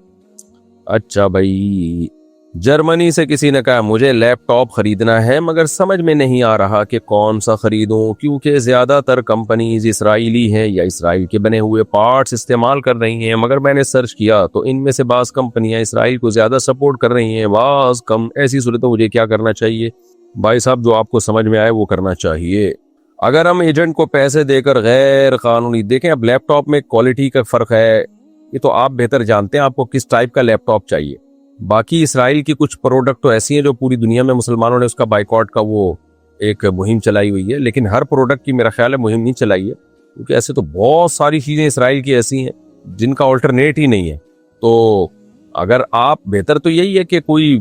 اچھا بھائی، جرمنی سے کسی نے کہا مجھے لیپ ٹاپ خریدنا ہے مگر سمجھ میں نہیں آ رہا کہ کون سا خریدوں، کیونکہ زیادہ تر کمپنیز اسرائیلی ہیں یا اسرائیل کے بنے ہوئے پارٹس استعمال کر رہی ہیں، مگر میں نے سرچ کیا تو ان میں سے بعض کمپنیاں اسرائیل کو زیادہ سپورٹ کر رہی ہیں، بعض کم. ایسی صورت میں مجھے کیا کرنا چاہیے؟ بھائی صاحب، جو آپ کو سمجھ میں آئے وہ کرنا چاہیے. اگر ہم ایجنٹ کو پیسے دے کر غیر قانونی، دیکھیں اب لیپ ٹاپ میں کوالٹی کا فرق ہے، یہ تو آپ بہتر جانتے ہیں آپ کو کس ٹائپ کا لیپ ٹاپ چاہیے. باقی اسرائیل کی کچھ پروڈکٹ تو ایسی ہیں جو پوری دنیا میں مسلمانوں نے اس کا بائیکاٹ کا وہ ایک مہم چلائی ہوئی ہے، لیکن ہر پروڈکٹ کی میرا خیال ہے مہم نہیں چلائی ہے، کیونکہ ایسے تو بہت ساری چیزیں اسرائیل کی ایسی ہیں جن کا آلٹرنیٹ ہی نہیں ہے. تو اگر آپ، بہتر تو یہی ہے کہ کوئی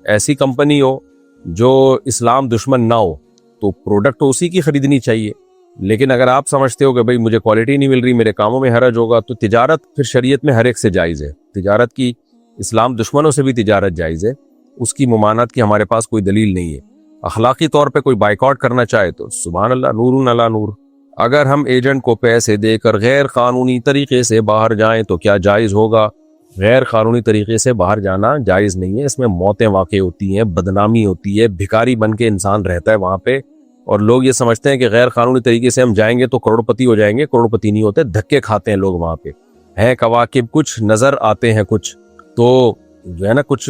ایسی کمپنی ہو جو اسلام دشمن نہ ہو تو پروڈکٹ اسی کی خریدنی چاہیے. لیکن اگر آپ سمجھتے ہو کہ بھئی مجھے کوالٹی نہیں مل رہی، میرے کاموں میں حرج ہوگا، تو تجارت پھر شریعت میں ہر ایک سے جائز ہے. تجارت کی، اسلام دشمنوں سے بھی تجارت جائز ہے، اس کی ممانعت کی ہمارے پاس کوئی دلیل نہیں ہے. اخلاقی طور پہ کوئی بائیکاٹ کرنا چاہے تو سبحان اللہ، نور علی نور. اگر ہم ایجنٹ کو پیسے دے کر غیر قانونی طریقے سے باہر جائیں تو کیا جائز ہوگا؟ غیر قانونی طریقے سے باہر جانا جائز نہیں ہے، اس میں موتیں واقع ہوتی ہیں، بدنامی ہوتی ہے، بھکاری بن کے انسان رہتا ہے وہاں پہ، اور لوگ یہ سمجھتے ہیں کہ غیر قانونی طریقے سے ہم جائیں گے تو کروڑپتی ہو جائیں گے. کروڑپتی نہیں ہوتے، دھکے کھاتے ہیں لوگ وہاں پہ. ہیں کواکب، کچھ نظر آتے ہیں کچھ، تو جو ہے نا کچھ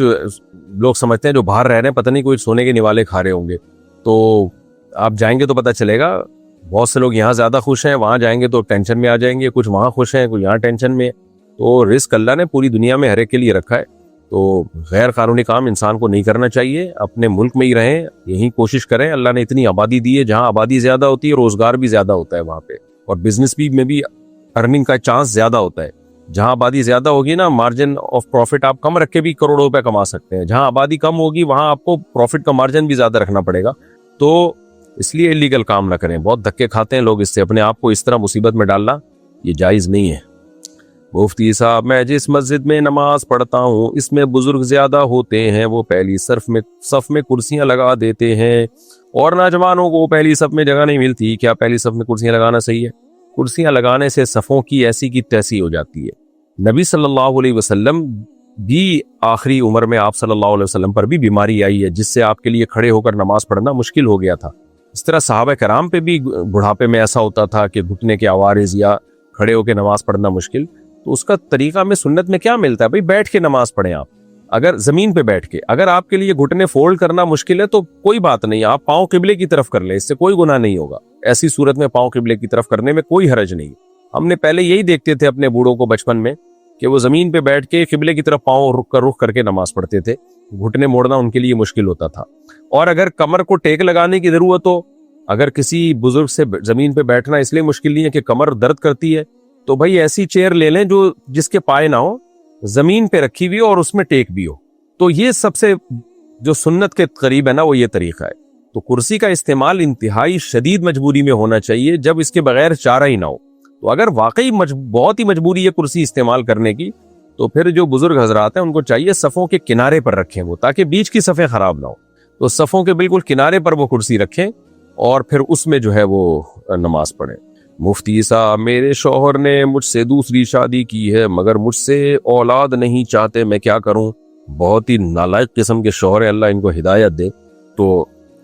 لوگ سمجھتے ہیں جو باہر رہ رہے ہیں پتہ نہیں کوئی سونے کے نوالے کھا رہے ہوں گے. تو آپ جائیں گے تو پتہ چلے گا. بہت سے لوگ یہاں زیادہ خوش ہیں، وہاں جائیں گے تو ٹینشن میں آ جائیں گے. کچھ وہاں خوش ہیں، کوئی یہاں ٹینشن میں. تو رزق اللہ نے پوری دنیا میں ہر ایک کے لیے رکھا ہے. تو غیر قانونی کام انسان کو نہیں کرنا چاہیے، اپنے ملک میں ہی رہیں، یہی کوشش کریں. اللہ نے اتنی آبادی دی ہے، جہاں آبادی زیادہ ہوتی ہے روزگار بھی زیادہ ہوتا ہے وہاں پہ، اور بزنس بھی میں بھی ارننگ کا چانس زیادہ ہوتا ہے. جہاں آبادی زیادہ ہوگی نا، مارجن آف پروفٹ آپ کم رکھ کے بھی کروڑوں روپے کما سکتے ہیں. جہاں آبادی کم ہوگی وہاں آپ کو پروفٹ کا مارجن بھی زیادہ رکھنا پڑے گا. تو اس لیے انلیگل کام نہ کریں، بہت دھکے کھاتے ہیں لوگ اس سے. اپنے آپ کو اس طرح مصیبت میں ڈالنا یہ جائز نہیں ہے. مفتی صاحب، میں جس مسجد میں نماز پڑھتا ہوں اس میں بزرگ زیادہ ہوتے ہیں، وہ پہلی صف میں کرسیاں لگا دیتے ہیں اور نوجوانوں کو پہلی صف میں جگہ نہیں ملتی. کیا پہلی صف میں کرسیاں لگانا صحیح ہے؟ کرسیاں لگانے سے صفوں کی ایسی کی تیسی ہو جاتی ہے. نبی صلی اللہ علیہ وسلم بھی آخری عمر میں آپ صلی اللہ علیہ وسلم پر بھی بیماری آئی ہے جس سے آپ کے لیے کھڑے ہو کر نماز پڑھنا مشکل ہو گیا تھا. اس طرح صحابہ کرام پہ بھی بڑھاپے میں ایسا ہوتا تھا کہ گھٹنے کے عوارض یا کھڑے ہو کے نماز پڑھنا مشکل. تو اس کا طریقہ میں سنت میں کیا ملتا ہے؟ بھئی بیٹھ کے نماز پڑھیں آپ، اگر زمین پہ بیٹھ کے. اگر آپ کے لیے گھٹنے فولڈ کرنا مشکل ہے تو کوئی بات نہیں، آپ پاؤں قبلے کی طرف کر لیں، اس سے کوئی گناہ نہیں ہوگا. ایسی صورت میں پاؤں قبلے کی طرف کرنے میں کوئی حرج نہیں. ہم نے پہلے یہی دیکھتے تھے اپنے بوڑھوں کو بچپن میں کہ وہ زمین پہ بیٹھ کے قبلے کی طرف پاؤں رخ کر کے نماز پڑھتے تھے. گھٹنے موڑنا ان کے لیے مشکل ہوتا تھا. اور اگر کمر کو ٹیک لگانے کی ضرورت ہو، اگر کسی بزرگ سے زمین پہ بیٹھنا اس لیے مشکل نہیں ہے کہ کمر درد کرتی ہے، تو بھائی ایسی چیئر لے لیں جو جس کے پائے نہ ہو، زمین پہ رکھی ہوئی اور اس میں ٹیک بھی ہو. تو یہ سب سے جو سنت کے قریب ہے نا وہ یہ طریقہ ہے. تو کرسی کا استعمال انتہائی شدید مجبوری میں ہونا چاہیے، جب اس کے بغیر چارہ ہی نہ ہو. تو اگر واقعی بہت ہی مجبوری ہے کرسی استعمال کرنے کی، تو پھر جو بزرگ حضرات ہیں ان کو چاہیے صفوں کے کنارے پر رکھیں وہ، تاکہ بیچ کی صفیں خراب نہ ہو. تو صفوں کے بالکل کنارے پر وہ کرسی رکھیں اور پھر اس میں جو ہے وہ نماز پڑھیں. مفتی صاحب، میرے شوہر نے مجھ سے دوسری شادی کی ہے مگر مجھ سے اولاد نہیں چاہتے، میں کیا کروں؟ بہت ہی نالائق قسم کے شوہر ہیں، اللہ ان کو ہدایت دے. تو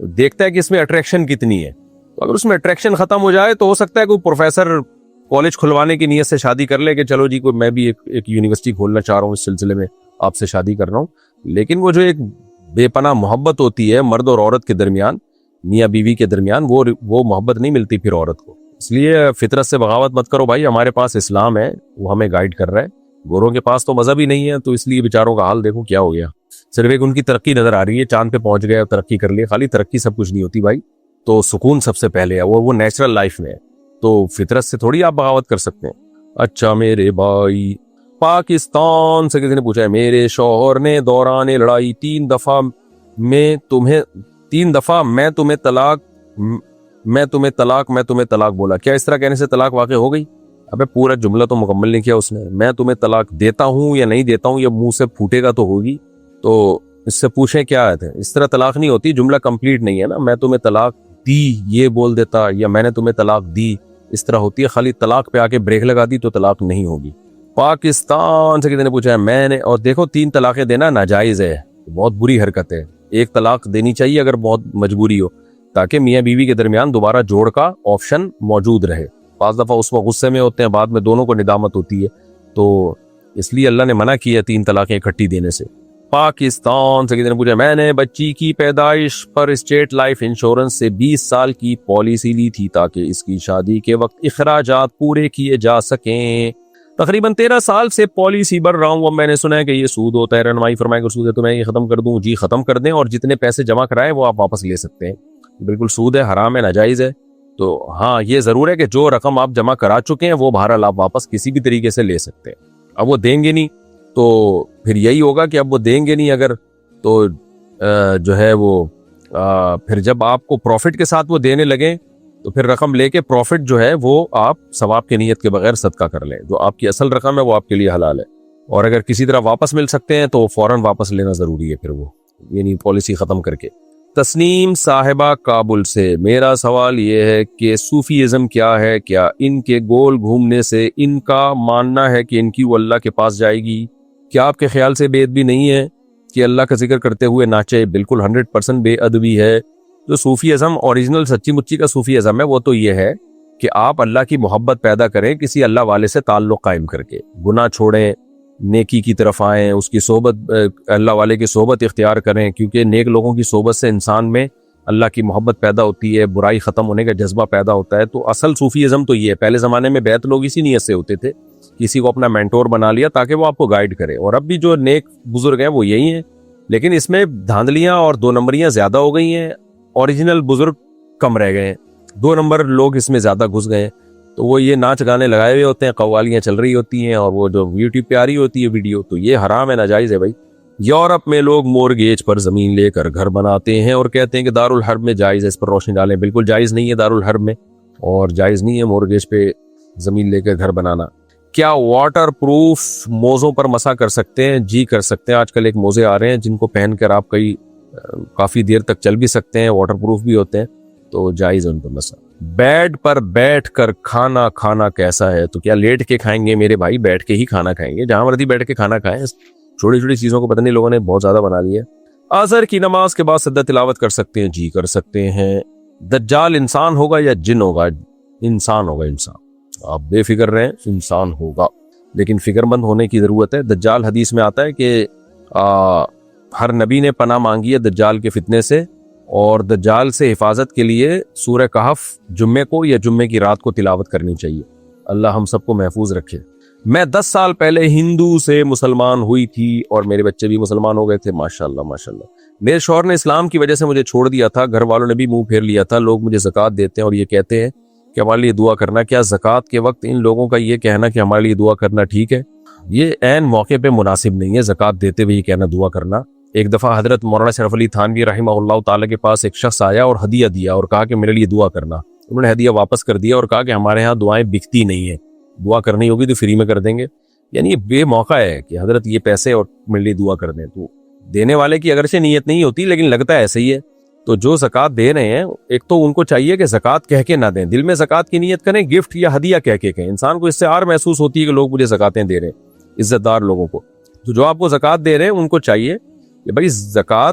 دیکھتا ہے کہ اس میں اٹریکشن کتنی ہے. تو اگر اس میں اٹریکشن ختم ہو جائے تو ہو سکتا ہے کوئی پروفیسر کالج کھلوانے کی نیت سے شادی کر لے کہ چلو جی کوئی میں بھی ایک یونیورسٹی کھولنا چاہ رہا ہوں, اس سلسلے میں آپ سے شادی کر رہا ہوں. لیکن وہ جو ایک بے پناہ محبت ہوتی ہے مرد اور عورت کے درمیان, میاں بیوی کے درمیان, وہ محبت نہیں ملتی پھر عورت کو. اس لیے فطرت سے بغاوت مت کرو بھائی. ہمارے پاس اسلام ہے, وہ ہمیں گائیڈ کر رہا ہے. گوروں کے پاس تو مذہب ہی نہیں ہے, تو اس لیے بیچاروں کا حال دیکھو کیا ہو گیا. صرف ایک ان کی ترقی نظر آ رہی ہے, چاند پہ پہنچ گئے اور ترقی کر لی. خالی ترقی سب کچھ نہیں ہوتی بھائی. تو سکون سب سے پہلے ہے, وہ نیچرل لائف میں ہے. تو فطرت سے تھوڑی آپ بغاوت کر سکتے ہیں. اچھا میرے بھائی, پاکستان سے کسی نے پوچھا ہے, میرے شوہر نے دوران لڑائی 3 دفعہ میں تمہیں طلاق بولا. کیا اس طرح کہنے سے طلاق واقع ہو گئی؟ ابے پورا جملہ تو مکمل نہیں کیا اس نے. میں تمہیں طلاق دیتا ہوں یا نہیں دیتا ہوں, یہ منہ سے پھوٹے گا تو ہوگی. تو اس سے پوچھیں کیا آئے تھے. اس طرح طلاق نہیں ہوتی, جملہ کمپلیٹ نہیں ہے نا. میں تمہیں طلاق دی یہ بول دیتا, یا میں نے تمہیں طلاق دی, اس طرح ہوتی ہے. خالی طلاق پہ آ کے بریک لگا دی تو طلاق نہیں ہوگی. پاکستان سے کسی نے پوچھا ہے میں نے, اور دیکھو 3 طلاقیں دینا ناجائز ہے, بہت بری حرکت ہے. 1 طلاق دینی چاہیے اگر بہت مجبوری ہو, تاکہ میاں بیوی کے درمیان دوبارہ جوڑ کا آپشن موجود رہے. 5 دفعہ اس وقت غصے میں ہوتے ہیں, بعد میں دونوں کو ندامت ہوتی ہے. تو اس لیے اللہ نے منع کیا 3 طلاقیں اکٹھی دینے سے. پاکستان سے کسی نے پوچھا میں نے بچی کی پیدائش پر اسٹیٹ لائف انشورنس سے 20 سال کی پالیسی لی تھی تاکہ اس کی شادی کے وقت اخراجات پورے کیے جا سکیں. تقریباً 13 سال سے پالیسی بھر رہا ہوں. اب میں نے سنا ہے کہ یہ سود ہوتا ہے. رہنمائی فرمائے کہ سود ہے تو میں یہ ختم کر دوں. جی ختم کر دیں, اور جتنے پیسے جمع کرائے وہ آپ واپس لے سکتے ہیں. بالکل سود ہے, حرام ہے, ناجائز ہے. تو ہاں یہ ضرور ہے کہ جو رقم آپ جمع کرا چکے ہیں وہ بہرحال آپ واپس کسی بھی طریقے سے لے سکتے ہیں. اب وہ دیں گے نہیں تو پھر یہی ہوگا کہ اب وہ دیں گے نہیں اگر, تو جو ہے وہ پھر جب آپ کو پروفٹ کے ساتھ وہ دینے لگیں تو پھر رقم لے کے پروفٹ جو ہے وہ آپ ثواب کی نیت کے بغیر صدقہ کر لیں. جو آپ کی اصل رقم ہے وہ آپ کے لیے حلال ہے, اور اگر کسی طرح واپس مل سکتے ہیں تو فوراً واپس لینا ضروری ہے پھر وہ, یعنی پالیسی ختم کر کے. تسنیم صاحبہ کابل سے, میرا سوال یہ ہے کہ صوفیزم کیا ہے؟ کیا ان کے گول گھومنے سے ان کا ماننا ہے کہ ان کی وہ اللہ کے پاس جائے گی؟ کیا آپ کے خیال سے بے ادبی نہیں ہے کہ اللہ کا ذکر کرتے ہوئے ناچے؟ بالکل 100% بے ادبی ہے. جو صوفیزم اوریجنل سچی مچی کا صوفیزم ہے وہ تو یہ ہے کہ آپ اللہ کی محبت پیدا کریں کسی اللہ والے سے تعلق قائم کر کے, گناہ چھوڑیں, نیکی کی طرف آئیں, اس کی صحبت, اللہ والے کی صحبت اختیار کریں, کیونکہ نیک لوگوں کی صحبت سے انسان میں اللہ کی محبت پیدا ہوتی ہے, برائی ختم ہونے کا جذبہ پیدا ہوتا ہے. تو اصل صوفیزم تو یہ ہے. پہلے زمانے میں بیعت لوگ اسی نیت سے ہوتے تھے, کسی کو اپنا مینٹور بنا لیا تاکہ وہ آپ کو گائیڈ کرے. اور اب بھی جو نیک بزرگ ہیں وہ یہی ہیں, لیکن اس میں دھاندلیاں اور 2 نمبریاں زیادہ ہو گئی ہیں. اوریجنل بزرگ کم رہ گئے ہیں, 2 نمبر لوگ اس میں زیادہ گھس گئے ہیں. تو وہ یہ ناچ گانے لگائے ہوئے ہوتے ہیں, قوالیاں چل رہی ہوتی ہیں, اور وہ جو یوٹیوب پہ آ رہی ہوتی ہے ویڈیو, تو یہ حرام ہے, ناجائز ہے بھائی. یورپ میں لوگ مورگیج پر زمین لے کر گھر بناتے ہیں اور کہتے ہیں کہ دارالحرب میں جائز ہے. اس پر روشنی ڈالیں. بالکل جائز نہیں ہے دارالحرب میں, اور جائز نہیں ہے مورگیج پہ زمین لے کر گھر بنانا. کیا واٹر پروف موزوں پر مسا کر سکتے ہیں؟ جی کر سکتے ہیں. آج کل ایک موزے آ رہے ہیں جن کو پہن کر آپ کافی دیر تک چل بھی سکتے ہیں, واٹر پروف بھی ہوتے ہیں, تو جائز ہے ان پر مسا. بیڈ پر بیٹھ کر کھانا کھانا کیسا ہے؟ تو کیا لیٹ کے کھائیں گے میرے بھائی؟ بیٹھ کے ہی کھانا کھائیں گے, جہاں مرضی بیٹھ کے کھانا کھائیں. چھوٹی چھوٹی چیزوں کو پتہ نہیں لوگوں نے بہت زیادہ بنا لی ہے. عصر کی نماز کے بعد سجدہ تلاوت کر سکتے ہیں؟ جی کر سکتے ہیں. دجال انسان ہوگا یا جن ہوگا؟ انسان ہوگا, انسان. آپ بے فکر رہیں, انسان ہوگا, لیکن فکر مند ہونے کی ضرورت ہے. دجال حدیث میں آتا ہے کہ ہر نبی نے پناہ مانگی ہے دجال کے فتنے سے, اور دجال سے حفاظت کے لیے سورہ کہف جمعے کو یا جمعے کی رات کو تلاوت کرنی چاہیے. اللہ ہم سب کو محفوظ رکھے. میں 10 سال پہلے ہندو سے مسلمان ہوئی تھی اور میرے بچے بھی مسلمان ہو گئے تھے. ماشاءاللہ ماشاءاللہ. میرے شوہر نے اسلام کی وجہ سے مجھے چھوڑ دیا تھا, گھر والوں نے بھی منہ پھیر لیا تھا. لوگ مجھے زکوٰۃ دیتے ہیں اور یہ کہتے ہیں کہ ہمارے لیے دعا کرنا. کیا زکوٰۃ کے وقت ان لوگوں کا یہ کہنا کہ ہمارے لیے دعا کرنا ٹھیک ہے؟ یہ عین موقع پہ مناسب نہیں ہے زکوٰۃ دیتے ہوئے یہ کہنا دعا کرنا. ایک دفعہ حضرت مولانا شرف علی تھانوی رحمہ اللہ تعالیٰ کے پاس ایک شخص آیا اور ہدیہ دیا اور کہا کہ میرے لیے دعا کرنا. انہوں نے ہدیہ واپس کر دیا اور کہا کہ ہمارے ہاں دعائیں بکتی نہیں ہیں, دعا کرنی ہوگی تو فری میں کر دیں گے. یعنی یہ بے موقع ہے کہ حضرت یہ پیسے اور میرے لیے دعا کر دیں. تو دینے والے کی اگرچہ نیت نہیں ہوتی لیکن لگتا ہے ایسے ہی ہے. تو جو زکوٰۃ دے رہے ہیں ایک تو ان کو چاہیے کہ زکوٰۃ کہہ کے نہ دیں, دل میں زکوٰۃ کی نیت کریں, گفٹ یا ہدیہ کہہ کے کہیں. انسان کو اس سے اور محسوس ہوتی ہے کہ لوگ مجھے زکوٰۃیں دے رہے ہیں, عزت دار لوگوں کو. تو جو آپ کو زکوٰۃ دے رہے ہیں ان کو چاہیے کہ بھائی زکوٰۃ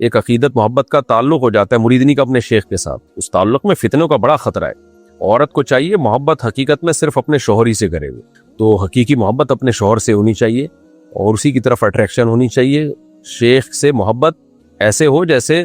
ایک عقیدت محبت کا تعلق ہو جاتا ہے مریدنی کا اپنے شیخ کے ساتھ، اس تعلق میں فتنوں کا بڑا خطرہ ہے۔ عورت کو چاہیے محبت حقیقت میں صرف اپنے شوہر ہی سے کرے ہوئے، تو حقیقی محبت اپنے شوہر سے ہونی چاہیے اور اسی کی طرف اٹریکشن ہونی چاہیے۔ شیخ سے محبت ایسے ہو جیسے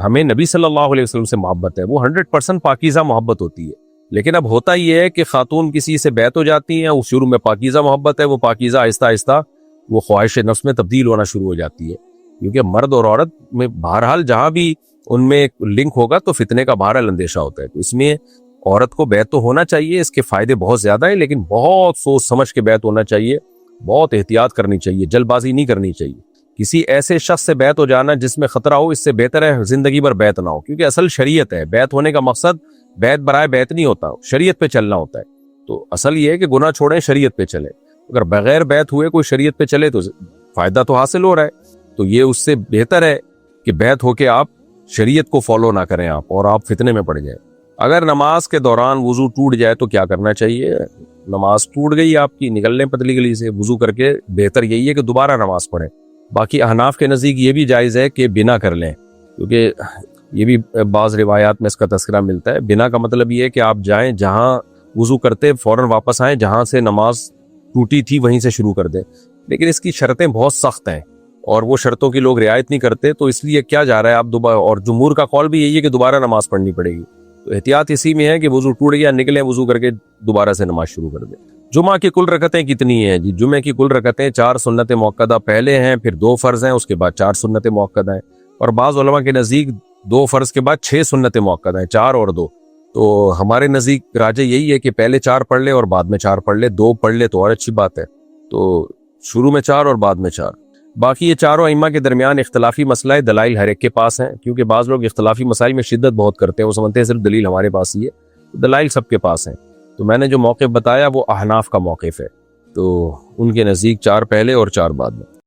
ہمیں نبی صلی اللہ علیہ وسلم سے محبت ہے، وہ 100% پاکیزہ محبت ہوتی ہے۔ لیکن اب ہوتا یہ ہے کہ خاتون کسی سے بیعت ہو جاتی ہیں، وہ شروع میں پاکیزہ محبت ہے، وہ پاکیزہ آہستہ آہستہ وہ خواہش نفس میں تبدیل ہونا شروع ہو جاتی ہے، کیونکہ مرد اور عورت میں بہرحال جہاں بھی ان میں لنک ہوگا تو فتنے کا بہرحال اندیشہ ہوتا ہے۔ تو اس میں عورت کو بیعت تو ہونا چاہیے، اس کے فائدے بہت زیادہ ہیں، لیکن بہت سوچ سمجھ کے بیعت ہونا چاہیے، بہت احتیاط کرنی چاہیے، جلد بازی نہیں کرنی چاہیے۔ کسی ایسے شخص سے بیعت ہو جانا جس میں خطرہ ہو، اس سے بہتر ہے زندگی بھر بیعت نہ ہو، کیونکہ اصل شریعت ہے۔ بیعت ہونے کا مقصد بیعت برائے بیعت نہیں ہوتا، شریعت پہ چلنا ہوتا ہے۔ تو اصل یہ ہے کہ گناہ چھوڑیں، شریعت پہ چلیں۔ اگر بغیر بیعت ہوئے کوئی شریعت پہ چلے تو فائدہ تو حاصل ہو رہا ہے، تو یہ اس سے بہتر ہے کہ بیعت ہو کے آپ شریعت کو فالو نہ کریں آپ، اور آپ فتنے میں پڑ جائیں۔ اگر نماز کے دوران وضو ٹوٹ جائے تو کیا کرنا چاہیے؟ نماز ٹوٹ گئی آپ کی، نکل لیں پتلی گلی سے، وضو کر کے بہتر یہی ہے کہ دوبارہ نماز پڑھیں۔ باقی احناف کے نزدیک یہ بھی جائز ہے کہ بنا کر لیں، کیونکہ یہ بھی بعض روایات میں اس کا تذکرہ ملتا ہے۔ بنا کا مطلب یہ ہے کہ آپ جائیں جہاں وضو کرتے فوراً واپس آئیں، جہاں سے نماز ٹوٹی تھی وہیں سے شروع کر دیں، لیکن اس کی شرطیں بہت سخت ہیں اور وہ شرطوں کی لوگ رعایت نہیں کرتے، تو اس لیے کیا جا رہا ہے آپ دوبارہ، اور جمہور کا قول بھی یہی ہے کہ دوبارہ نماز پڑھنی پڑے گی۔ تو احتیاط اسی میں ہے کہ وضو ٹوٹ گیا، نکلیں وضو کر کے دوبارہ سے نماز شروع کر دیں۔ جمعہ کی کل رکعتیں کتنی ہیں جی؟ جمعہ کی کل رکعتیں 4 سنت موقدہ پہلے ہیں، پھر 2 فرض ہیں، اس کے بعد 4 سنت موقدہ ہیں، اور بعض علماء کے نزدیک 2 فرض کے بعد 6 سنت موقدہ ہیں، 4 اور 2۔ تو ہمارے نزدیک راجح یہی ہے کہ پہلے 4 پڑھ لے اور بعد میں 4 پڑھ لے، 2 پڑھ لے تو اور اچھی بات ہے، تو شروع میں 4 اور بعد میں 4۔ باقی یہ چاروں ائمہ کے درمیان اختلافی مسئلہ ہے، دلائل ہر ایک کے پاس ہیں، کیونکہ بعض لوگ اختلافی مسائل میں شدت بہت کرتے ہیں، وہ سمجھتے ہیں صرف دلیل ہمارے پاس ہی ہے، دلائل سب کے پاس ہیں۔ تو میں نے جو موقف بتایا وہ احناف کا موقف ہے، تو ان کے نزدیک 4 پہلے اور 4 بعد میں۔